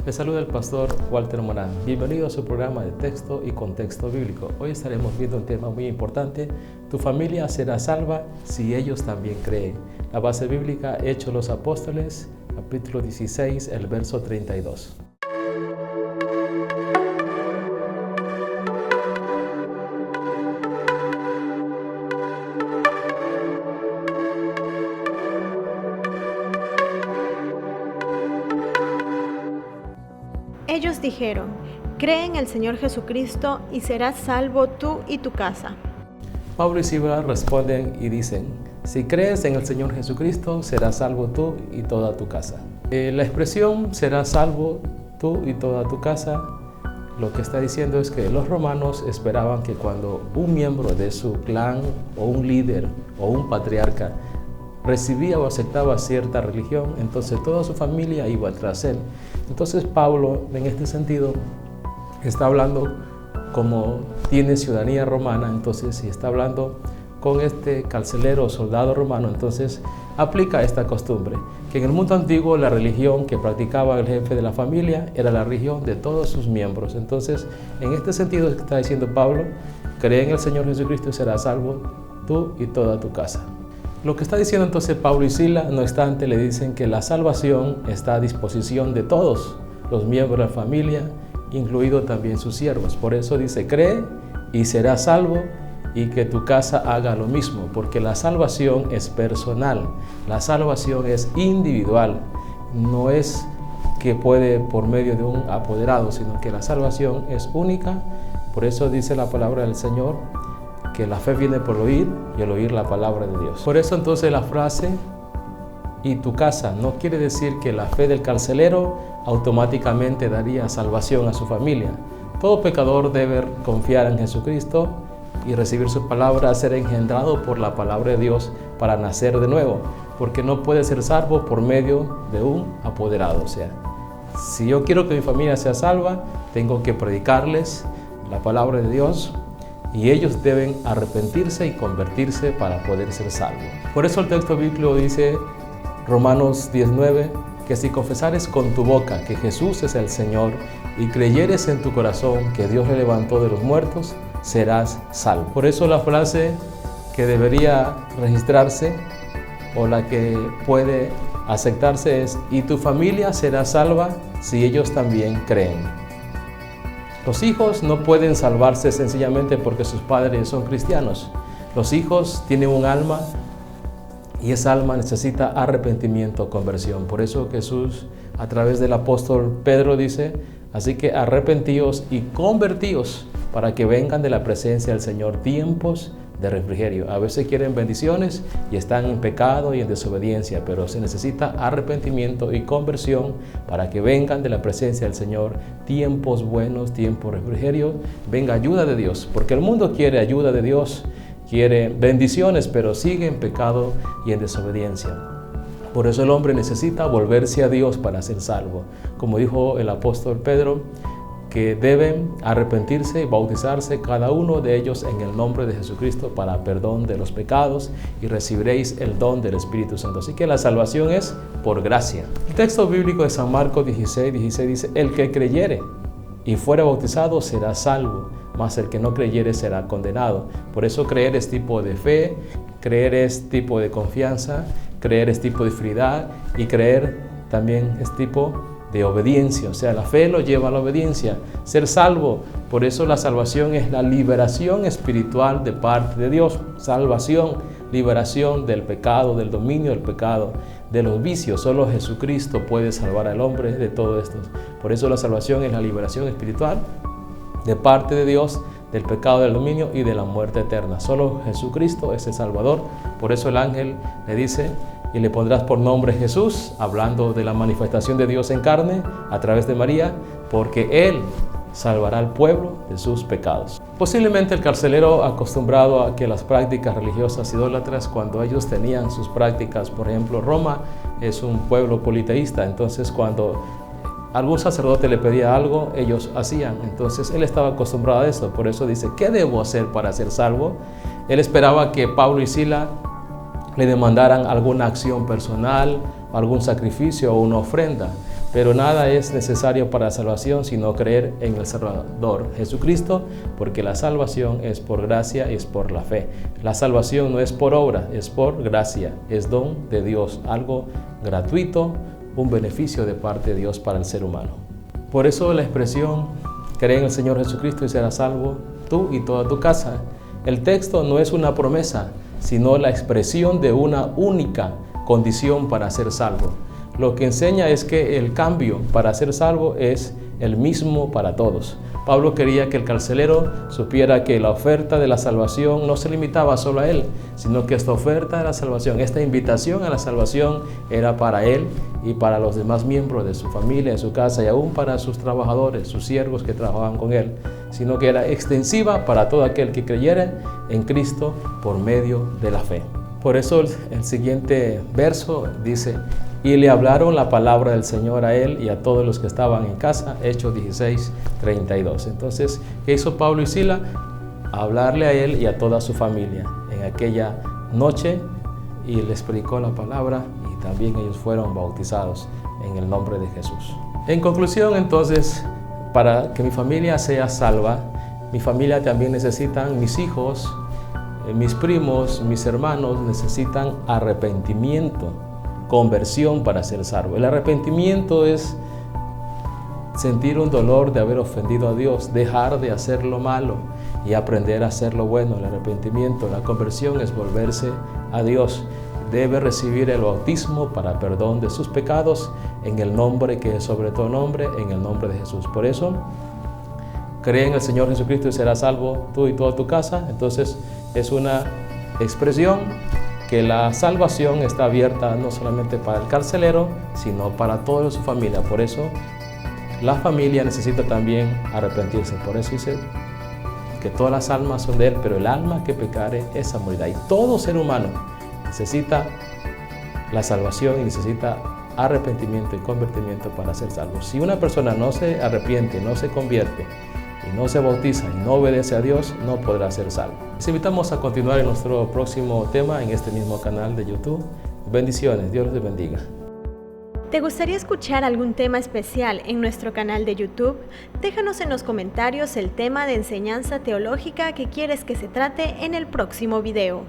Les saluda el pastor Walter Morán. Bienvenido a su programa de texto y contexto bíblico. Hoy estaremos viendo un tema muy importante. Tu familia será salva si ellos también creen. La base bíblica, Hechos de los Apóstoles, capítulo 16, el verso 32. Ellos dijeron: cree en el Señor Jesucristo y serás salvo tú y tu casa. Pablo y Silas responden y dicen: si crees en el Señor Jesucristo, serás salvo tú y toda tu casa. La expresión serás salvo tú y toda tu casa, lo que está diciendo es que los romanos esperaban que cuando un miembro de su clan o un líder o un patriarca recibía o aceptaba cierta religión, entonces toda su familia iba tras él. Entonces Pablo, en este sentido, está hablando como tiene ciudadanía romana, entonces si está hablando con este carcelero o soldado romano, entonces aplica esta costumbre, que en el mundo antiguo la religión que practicaba el jefe de la familia era la religión de todos sus miembros. Entonces, en este sentido está diciendo Pablo: cree en el Señor Jesucristo y serás salvo tú y toda tu casa. Lo que está diciendo entonces Pablo y Silas, no obstante, le dicen que la salvación está a disposición de todos los miembros de la familia, incluido también sus siervos. Por eso dice: cree y serás salvo, y que tu casa haga lo mismo, porque la salvación es personal, la salvación es individual, no es que puede por medio de un apoderado, sino que la salvación es única. Por eso dice la palabra del Señor que la fe viene por oír y el oír la palabra de Dios. Por eso entonces la frase "y tu casa" no quiere decir que la fe del carcelero automáticamente daría salvación a su familia. Todo pecador debe confiar en Jesucristo y recibir su palabra, ser engendrado por la palabra de Dios para nacer de nuevo, porque no puede ser salvo por medio de un apoderado. O sea, si yo quiero que mi familia sea salva, tengo que predicarles la palabra de Dios, y ellos deben arrepentirse y convertirse para poder ser salvos. Por eso el texto bíblico dice, Romanos 19, que si confesares con tu boca que Jesús es el Señor y creyeres en tu corazón que Dios le levantó de los muertos, serás salvo. Por eso la frase que debería registrarse o la que puede aceptarse es: y tu familia será salva si ellos también creen. Los hijos no pueden salvarse sencillamente porque sus padres son cristianos. Los hijos tienen un alma y esa alma necesita arrepentimiento, conversión. Por eso Jesús, a través del apóstol Pedro, dice: así que arrepentíos y convertíos para que vengan de la presencia del Señor tiempos de refrigerio. A veces quieren bendiciones y están en pecado y en desobediencia, pero se necesita arrepentimiento y conversión para que vengan de la presencia del Señor tiempos buenos, tiempos de refrigerio, venga ayuda de Dios, porque el mundo quiere ayuda de Dios, quiere bendiciones, pero sigue en pecado y en desobediencia. Por eso el hombre necesita volverse a Dios para ser salvo. Como dijo el apóstol Pedro, que deben arrepentirse y bautizarse cada uno de ellos en el nombre de Jesucristo para perdón de los pecados, y recibiréis el don del Espíritu Santo. Así que la salvación es por gracia. El texto bíblico de San Marcos 16 dice: el que creyere y fuera bautizado será salvo, mas el que no creyere será condenado. Por eso creer es tipo de fe, creer es tipo de confianza, creer es tipo de fidelidad, y creer también es tipo de obediencia. O sea, la fe lo lleva a la obediencia, ser salvo. Por eso la salvación es la liberación espiritual de parte de Dios. Salvación, liberación del pecado, del dominio del pecado, de los vicios. Solo Jesucristo puede salvar al hombre de todo esto. Por eso la salvación es la liberación espiritual de parte de Dios del pecado, del dominio y de la muerte eterna. Solo Jesucristo es el Salvador. Por eso el ángel le dice: y le pondrás por nombre Jesús, hablando de la manifestación de Dios en carne a través de María, porque Él salvará al pueblo de sus pecados. Posiblemente el carcelero, acostumbrado a que las prácticas religiosas idólatras, cuando ellos tenían sus prácticas, por ejemplo, Roma es un pueblo politeísta, entonces cuando algún sacerdote le pedía algo, ellos hacían. Entonces él estaba acostumbrado a eso. Por eso dice: ¿qué debo hacer para ser salvo? Él esperaba que Pablo y Silas le demandaran alguna acción personal, algún sacrificio o una ofrenda. Pero nada es necesario para la salvación sino creer en el Salvador Jesucristo, porque la salvación es por gracia, es por la fe. La salvación no es por obra, es por gracia, es don de Dios, algo gratuito, un beneficio de parte de Dios para el ser humano. Por eso la expresión, cree en el Señor Jesucristo y serás salvo tú y toda tu casa. El texto no es una promesa, sino la expresión de una única condición para ser salvo. Lo que enseña es que el cambio para ser salvo es el mismo para todos. Pablo quería que el carcelero supiera que la oferta de la salvación no se limitaba solo a él, sino que esta oferta de la salvación, esta invitación a la salvación era para él y para los demás miembros de su familia, de su casa y aún para sus trabajadores, sus siervos que trabajaban con él, sino que era extensiva para todo aquel que creyera en Cristo por medio de la fe. Por eso el siguiente verso dice: y le hablaron la palabra del Señor a él y a todos los que estaban en casa. Hechos 16:32. Entonces, ¿qué hizo Pablo y Sila? Hablarle a él y a toda su familia en aquella noche, y les predicó la palabra, y también ellos fueron bautizados en el nombre de Jesús. En conclusión, entonces, para que mi familia sea salva, mi familia también necesitan, mis hijos, mis primos, mis hermanos necesitan arrepentimiento, conversión para ser salvo. El arrepentimiento es sentir un dolor de haber ofendido a Dios, dejar de hacer lo malo y aprender a hacer lo bueno. El arrepentimiento, la conversión es volverse a Dios. Debe recibir el bautismo para perdón de sus pecados en el nombre que es sobre todo nombre, en el nombre de Jesús. Por eso, cree en el Señor Jesucristo y serás salvo tú y toda tu casa. Entonces, es una expresión que la salvación está abierta no solamente para el carcelero, sino para toda su familia. Por eso, la familia necesita también arrepentirse. Por eso dice que todas las almas son de Él, pero el alma que pecare, esa morirá. Y todo ser humano necesita la salvación y necesita arrepentimiento y convertimiento para ser salvo. Si una persona no se arrepiente, no se convierte, y no se bautiza y no obedece a Dios, no podrá ser salvo. Les invitamos a continuar en nuestro próximo tema en este mismo canal de YouTube. Bendiciones, Dios les bendiga. ¿Te gustaría escuchar algún tema especial en nuestro canal de YouTube? Déjanos en los comentarios el tema de enseñanza teológica que quieres que se trate en el próximo video.